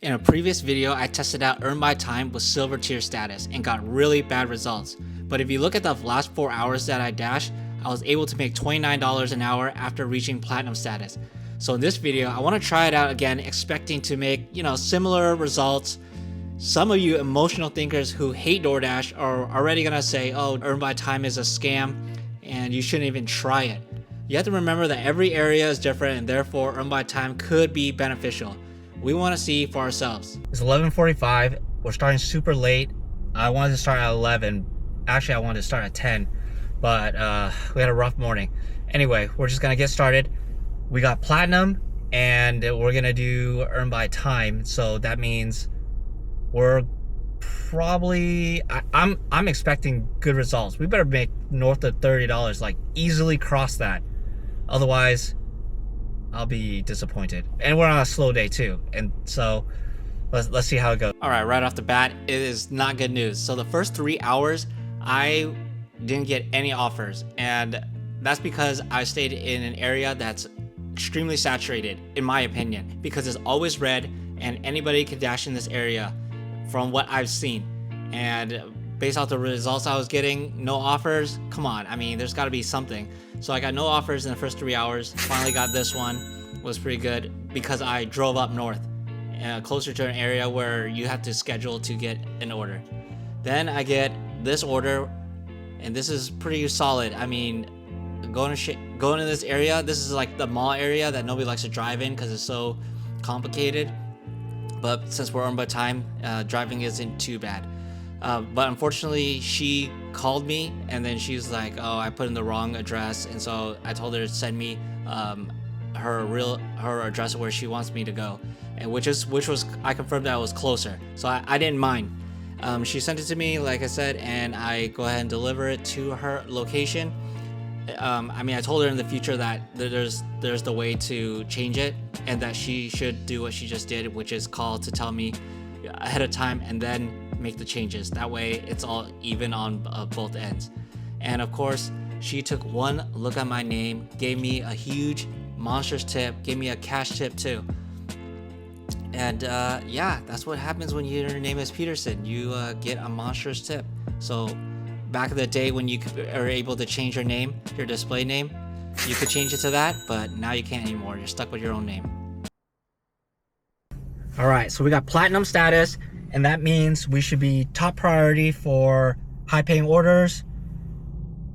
In a previous video, I tested out Earn by Time with silver tier status and got really bad results. But if you look at the last 4 hours that I dashed, I was able to make $29 an hour after reaching platinum status. So in this video, I want to try it out again, expecting to make, similar results. Some of you emotional thinkers who hate DoorDash are already gonna say, oh, Earn by Time is a scam and you shouldn't even try it. You have to remember that every area is different and therefore Earn by Time could be beneficial. We want to see for ourselves. It's 11:45. We're starting super late. I wanted to start at 11. Actually, I wanted to start at 10, but we had a rough morning. Anyway, we're just gonna get started. We got platinum, and we're gonna do Earn by Time. So that means we're probably I'm expecting good results. We better make north of $30, like easily cross that. Otherwise, I'll be disappointed. And we're on a slow day too, and so let's see how it goes. All right, right off the bat, it is not good news. So the first 3 hours, I didn't get any offers, and that's because I stayed in an area that's extremely saturated, in my opinion, because it's always red, and anybody can dash in this area, from what I've seen. And based off the results I was getting, no offers. Come on, I mean, there's got to be something. So I got no offers in the first 3 hours. Finally got this one. Was pretty good because I drove up north, closer to an area where you have to schedule to get an order. Then I get this order, and this is pretty solid. I mean, going to this area, this is like the mall area that nobody likes to drive in because it's so complicated. But since we're Earn by Time, driving isn't too bad. But unfortunately, she called me and then she was like, oh, I put in the wrong address, and so I told her to send me her address where she wants me to go, and which was I confirmed that it was closer, so I didn't mind. She sent it to me, like I said, and I go ahead and deliver it to her location. I mean, I told her in the future that there's the way to change it, and that she should do what she just did, which is call to tell me ahead of time and then make the changes. That way it's all even on both ends. And of course, she took one look at my name, gave me a huge monstrous tip, gave me a cash tip too. And yeah, that's what happens when your name is Peterson. You get a monstrous tip. So back in the day when you are able to change your name, your display name, you could change it to that, but now you can't anymore. You're stuck with your own name. All right, so we got platinum status, and that means we should be top priority for high paying orders.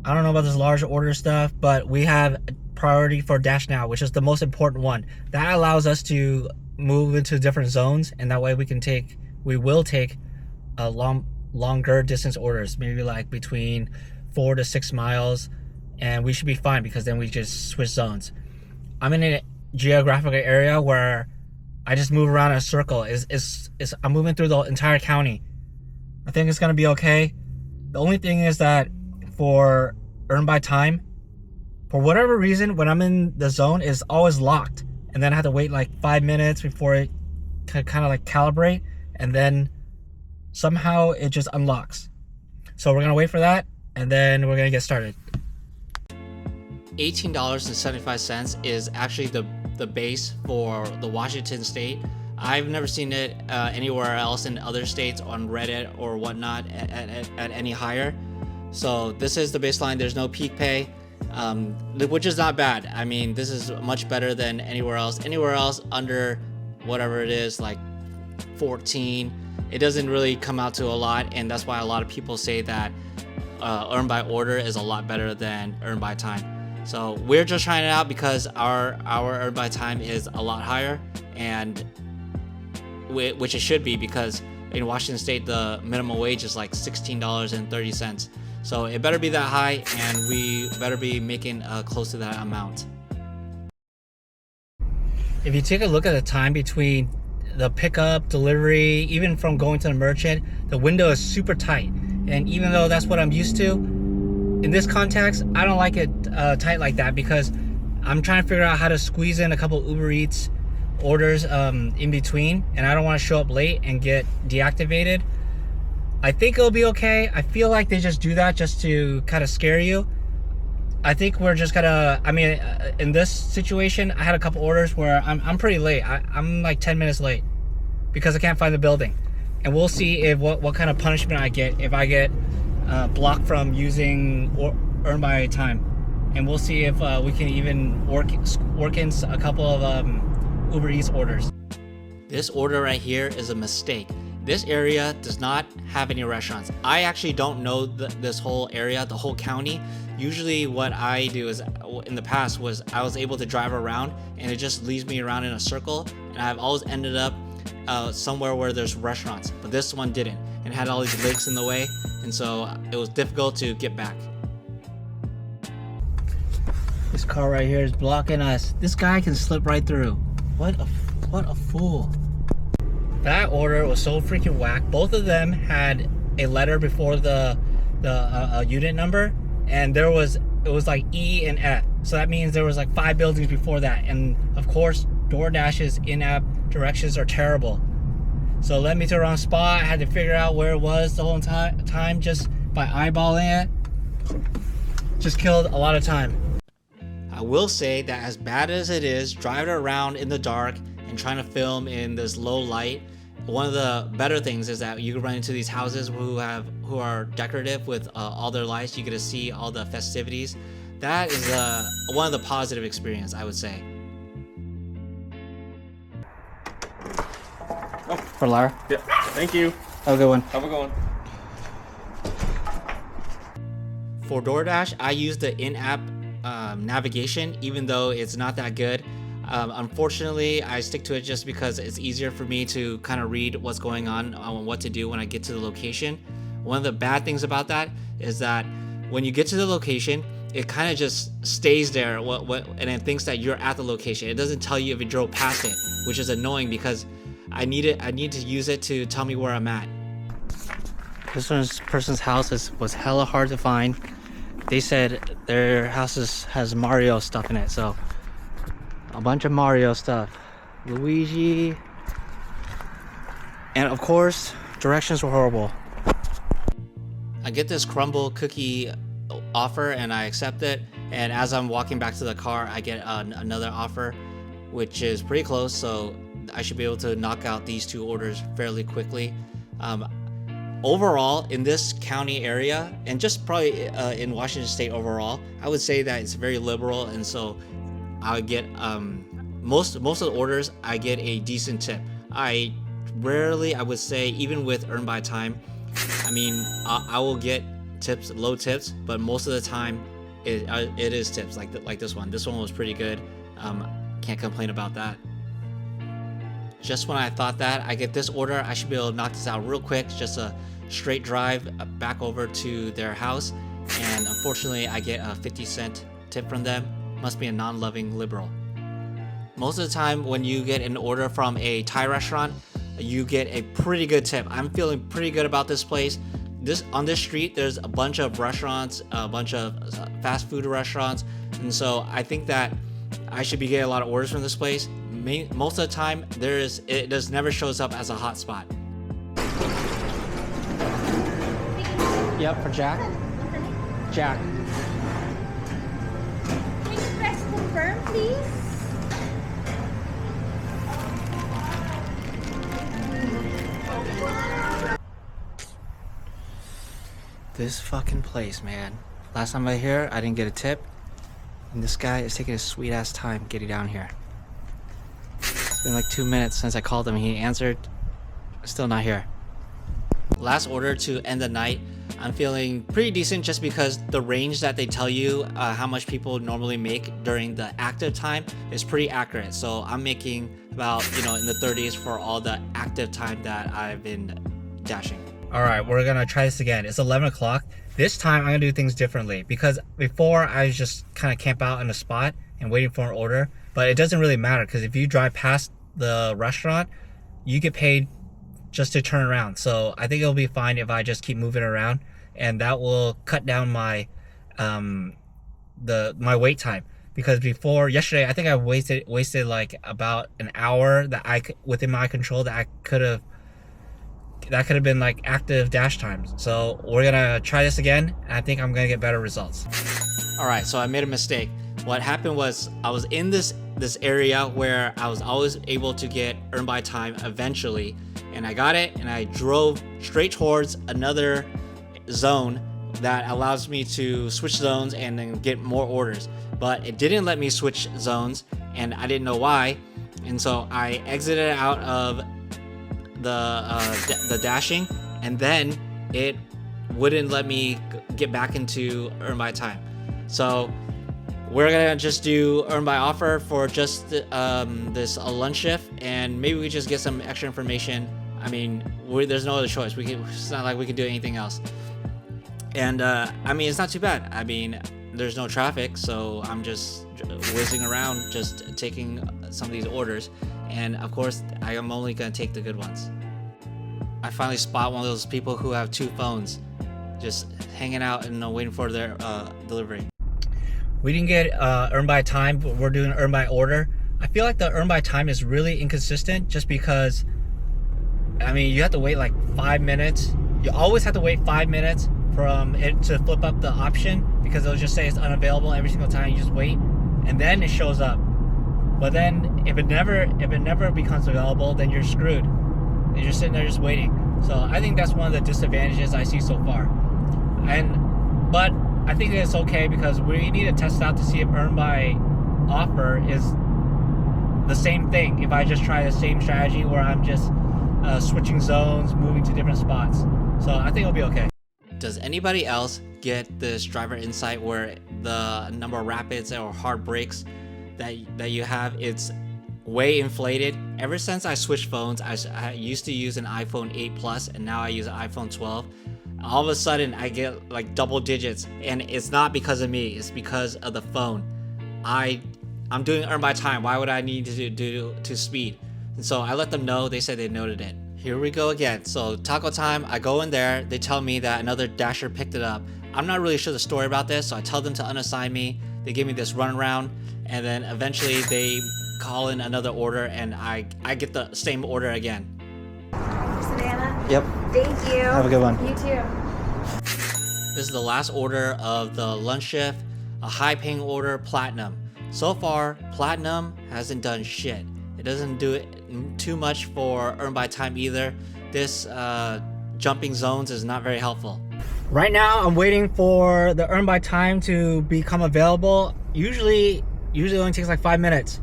I don't know about this large order stuff, but we have priority for Dash Now, which is the most important one. That allows us to move into different zones, and that way we will take a longer distance orders, maybe like between 4 to 6 miles, and we should be fine because then we just switch zones. I'm in a geographical area where I just move around in a circle. I'm moving through the entire county. I think it's gonna be okay. The only thing is that for Earn by Time, for whatever reason, when I'm in the zone, it's always locked, and then I have to wait like 5 minutes before it kind of like calibrate, and then somehow it just unlocks. So we're gonna wait for that, and then we're gonna get started. $18.75 is actually the base for the Washington state. I've never seen it anywhere else in other states on Reddit or whatnot at any higher. So this is the baseline. There's no peak pay, which is not bad. I mean, this is much better than anywhere else. Anywhere else under whatever it is, like 14, it doesn't really come out to a lot, and that's why a lot of people say that Earn by Order is a lot better than Earn by Time. So we're just trying it out because our Earn by Time is a lot higher, and which it should be, because in Washington state the minimum wage is like $16.30. So it better be that high, and we better be making close to that amount. If you take a look at the time between the pickup, delivery, even from going to the merchant, the window is super tight. And even though that's what I'm used to, in this context, I don't like it tight like that, because I'm trying to figure out how to squeeze in a couple Uber Eats orders in between, and I don't want to show up late and get deactivated. I think it'll be okay. I feel like they just do that just to kind of scare you. I think we're just gonna, I mean, in this situation, I had a couple orders where I'm pretty late. I'm like 10 minutes late. because I can't find the building. And we'll see if what kind of punishment I get if I get blocked from using or earn my time. And we'll see if we can even work in a couple of Uber Eats orders. This order right here is a mistake. This area does not have any restaurants. I actually don't know this whole area, the whole county. Usually what I do is, in the past, was I was able to drive around and it just leads me around in a circle, and I've always ended up somewhere where there's restaurants, but this one didn't, and had all these lakes in the way, and so it was difficult to get back. This car right here is blocking us. This guy can slip right through. What a fool. That order was so freaking whack. Both of them had a letter before the unit number, and it was like E and F. So that means there was like 5 buildings before that. And of course, DoorDash's in-app directions are terrible. So it led me to the wrong spot. I had to figure out where it was the whole time just by eyeballing it. Just killed a lot of time. I will say that as bad as it is driving around in the dark and trying to film in this low light, one of the better things is that you can run into these houses who are decorative with all their lights. You get to see all the festivities. That is one of the positive experience, I would say. Oh. For Lara? Yeah, thank you. Have a good one. Have a good one. For DoorDash, I use the in-app navigation, even though it's not that good. Unfortunately, I stick to it just because it's easier for me to kind of read what's going on what to do when I get to the location. One of the bad things about that is that when you get to the location, it kind of just stays there and it thinks that you're at the location. It doesn't tell you if you drove past it, which is annoying because I need to use it to tell me where I'm at. This person's house was hella hard to find. They said their house has Mario stuff in it, so a bunch of Mario stuff. Luigi. And of course, directions were horrible. I get this crumble cookie offer and I accept it. And as I'm walking back to the car, I get another offer, which is pretty close. So I should be able to knock out these 2 orders fairly quickly. Overall, in this county area, and just probably in Washington State overall, I would say that it's very liberal, and so I would get most of the orders I get a decent tip. I rarely, I would say, even with Earn by Time, I mean, I will get tips, low tips, but most of the time it is tips like this one. This one was pretty good. Can't complain about that. Just when I thought that I get this order, I should be able to knock this out real quick. Just a straight drive back over to their house, and unfortunately I get a 50-cent tip from them. Must be a non-loving liberal. Most of the time when you get an order from a Thai restaurant, you get a pretty good tip. I'm feeling pretty good about this place. On this street there's a bunch of restaurants, a bunch of fast food restaurants, and so I think that I should be getting a lot of orders from this place. Most of the time it just never shows up as a hot spot. Yep, for Jack. Jack. Can you press confirm, please? This fucking place, man. Last time I was here, I didn't get a tip, and this guy is taking his sweet ass time getting down here. It's been like 2 minutes since I called him. He answered. Still not here. Last order to end the night. I'm feeling pretty decent just because the range that they tell you how much people normally make during the active time is pretty accurate. So I'm making about, in the 30s for all the active time that I've been dashing. All right, we're gonna try this again. It's 11 o'clock. This time I'm gonna do things differently because before I was just kind of camp out in a spot and waiting for an order, but it doesn't really matter because if you drive past the restaurant, you get paid just to turn around. So I think it'll be fine if I just keep moving around, and that will cut down my my wait time. Because yesterday I think I wasted like about an hour that within my control that could have been like active dash times. So we're gonna try this again, and I think I'm gonna get better results. All right, so I made a mistake. What happened was I was in this area where I was always able to get earn by time eventually, and I got it, and I drove straight towards another zone that allows me to switch zones and then get more orders. But it didn't let me switch zones, and I didn't know why. And so I exited out of the dashing, and then it wouldn't let me get back into earn by time. So we're gonna just do earn by offer for just this lunch shift, and maybe we just get some extra information. I mean, there's no other choice. It's not like we can do anything else. And I mean, it's not too bad. I mean, there's no traffic, so I'm just whizzing around, just taking some of these orders. And of course, I am only gonna take the good ones. I finally spot one of those people who have 2 phones, just hanging out and waiting for their delivery. We didn't get earn by time, but we're doing earn by order. I feel like the earn by time is really inconsistent, just because, I mean, you have to wait like 5 minutes. You always have to wait 5 minutes from it to flip up the option, because it'll just say it's unavailable every single time. You just wait, and then it shows up. But then if it never becomes available, then you're screwed. You're just sitting there just waiting. So I think that's one of the disadvantages I see so far. But I think it's okay, because we need to test out to see if earn by offer is the same thing. If I just try the same strategy where I'm just switching zones, moving to different spots. So I think it'll be okay. Does anybody else get this driver insight where the number of rapids or hard brakes that you have, it's way inflated? Ever since I switched phones, I used to use an iPhone 8 Plus, and now I use an iPhone 12. All of a sudden I get like double digits, and it's not because of me, it's because of the phone. I'm doing earn by time. Why would I need to do to speed? And so I let them know. They said they noted it. Here we go again. So taco time, I go in there, they tell me that another dasher picked it up. I'm not really sure the story about this, so I tell them to unassign me. They give me this runaround, and then eventually they call in another order, and I get the same order again. Savannah? Yep. Thank you. Have a good one. You too. This is the last order of the lunch shift, a high paying order, platinum. So far, platinum hasn't done shit. It doesn't do it too much for earn by time either. This jumping zones is not very helpful. Right now, I'm waiting for the earn by time to become available. Usually it only takes like 5 minutes,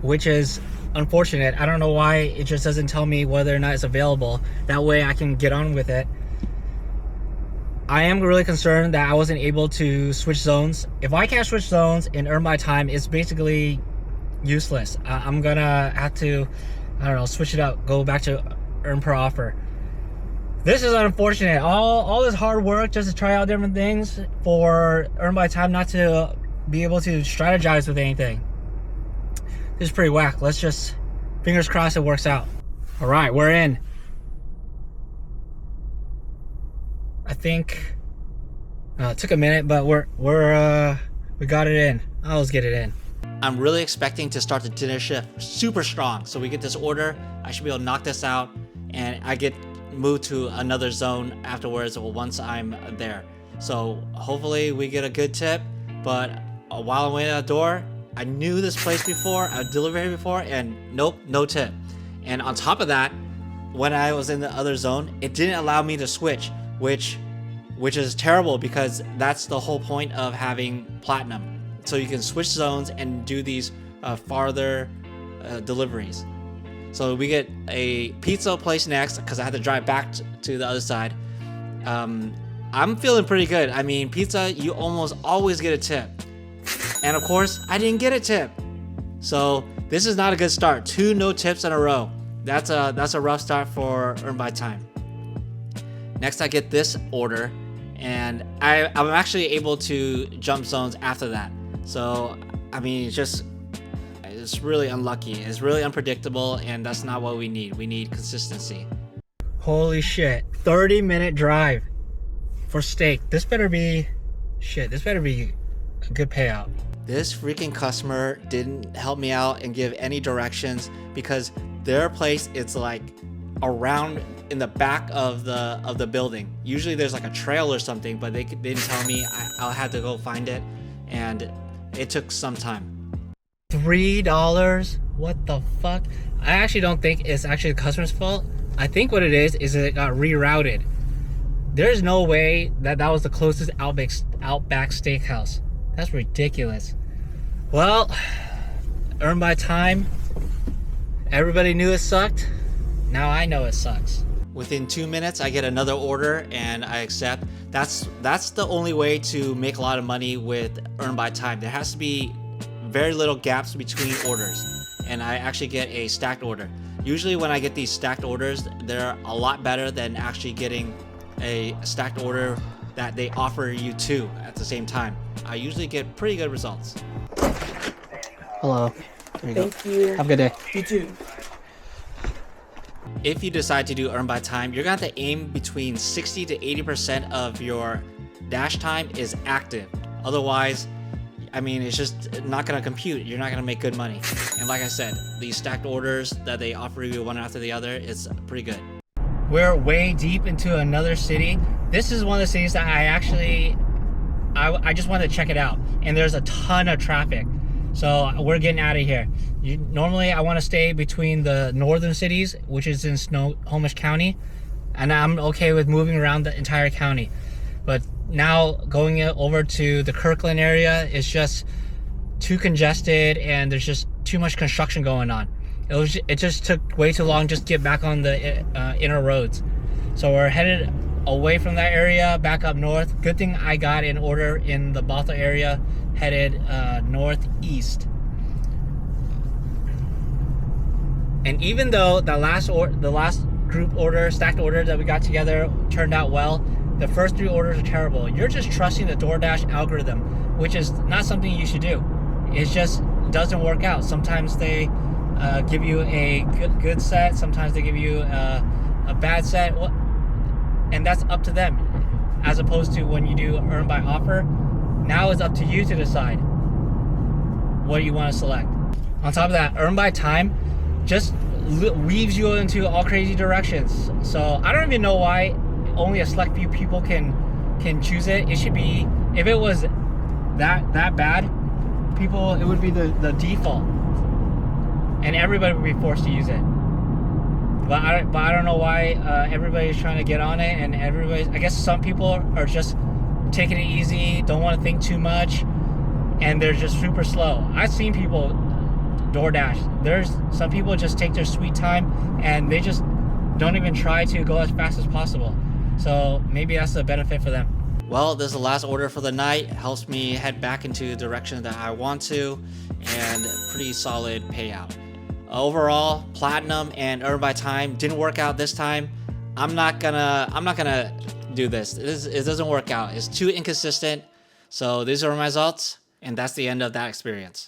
which is unfortunate. I don't know why it just doesn't tell me whether or not it's available. That way I can get on with it. I am really concerned that I wasn't able to switch zones. If I can't switch zones in earn by time, it's basically useless. I'm gonna have to, I don't know, switch it up, go back to earn per offer. This is unfortunate. All this hard work just to try out different things for earn by time, not to be able to strategize with anything. This is pretty whack. Let's just fingers crossed it works out. All right, we're in. I think it took a minute, but we got it in. Let's get it in. I'm really expecting to start the dinner shift super strong. So we get this order, I should be able to knock this out, and I get moved to another zone afterwards once I'm there. So hopefully we get a good tip. But while I'm waiting at the door, I knew this place before, I delivered here before, and nope, no tip. And on top of that, when I was in the other zone, it didn't allow me to switch, which is terrible, because that's the whole point of having platinum. So you can switch zones and do these farther deliveries. So we get a pizza place next, because I had to drive back to the other side. I'm feeling pretty good. I mean, pizza, you almost always get a tip. And of course, I didn't get a tip. So this is not a good start. 2 no tips in a row. That's a rough start for earn by time. Next, I get this order, and I'm actually able to jump zones after that. So, I mean, it's really unlucky. It's really unpredictable, and that's not what we need. We need consistency. Holy shit. 30-minute drive for steak. This better be a good payout. This freaking customer didn't help me out and give any directions, because their place is like around in the back of the building. Usually there's like a trail or something, but they didn't tell me. I'll have to go find it. And it took some time. $3? What the fuck? I actually don't think it's actually the customer's fault. I think what it is it got rerouted. There's no way that was the closest Outback Steakhouse. That's ridiculous. Well, earned by time. Everybody knew it sucked. Now I know it sucks. Within 2 minutes, I get another order and I accept. That's the only way to make a lot of money with earn by time. There has to be very little gaps between orders, and I actually get a stacked order. Usually when I get these stacked orders, they're a lot better than actually getting a stacked order that they offer you two at the same time. I usually get pretty good results. Hello. There you go. Thank you. Have a good day. You too. If you decide to do earn by time, you're gonna have to aim between 60 to 80% of your dash time is active. Otherwise, I mean, it's just not gonna compute. You're not gonna make good money. And like I said, these stacked orders that they offer you one after the other is pretty good. We're way deep into another city. This is one of the cities that I just wanted to check it out. And there's a ton of traffic. So we're getting out of here. Normally I want to stay between the northern cities, which is in Snohomish County, and I'm okay with moving around the entire county. But now going over to the Kirkland area is just too congested, and there's just too much construction going on. It just took way too long just to get back on the inner roads. So we're headed away from that area, back up north. Good thing I got an order in the Bothell area, headed northeast. And even though the last group order, stacked order that we got together turned out well, the first 3 orders are terrible. You're just trusting the DoorDash algorithm, which is not something you should do. It just doesn't work out. Sometimes they give you a good set, sometimes they give you a bad set, and that's up to them. As opposed to when you do earn by offer, now it's up to you to decide what you want to select. On top of that, earn by time just weaves you into all crazy directions. So I don't even know why only a select few people can choose it. It should be, if it was that bad, it would be the default, and everybody would be forced to use it. But I don't know why everybody's trying to get on it, and I guess some people are just taking it easy, don't want to think too much, and they're just super slow. I've seen people DoorDash. There's some people just take their sweet time and they just don't even try to go as fast as possible. So maybe that's a benefit for them. Well, this is the last order for the night. Helps me head back into the direction that I want to, and pretty solid payout. Overall, platinum and earn by time didn't work out this time. I'm not gonna do this. It doesn't work out. It's too inconsistent. So these are my results, and that's the end of that experience.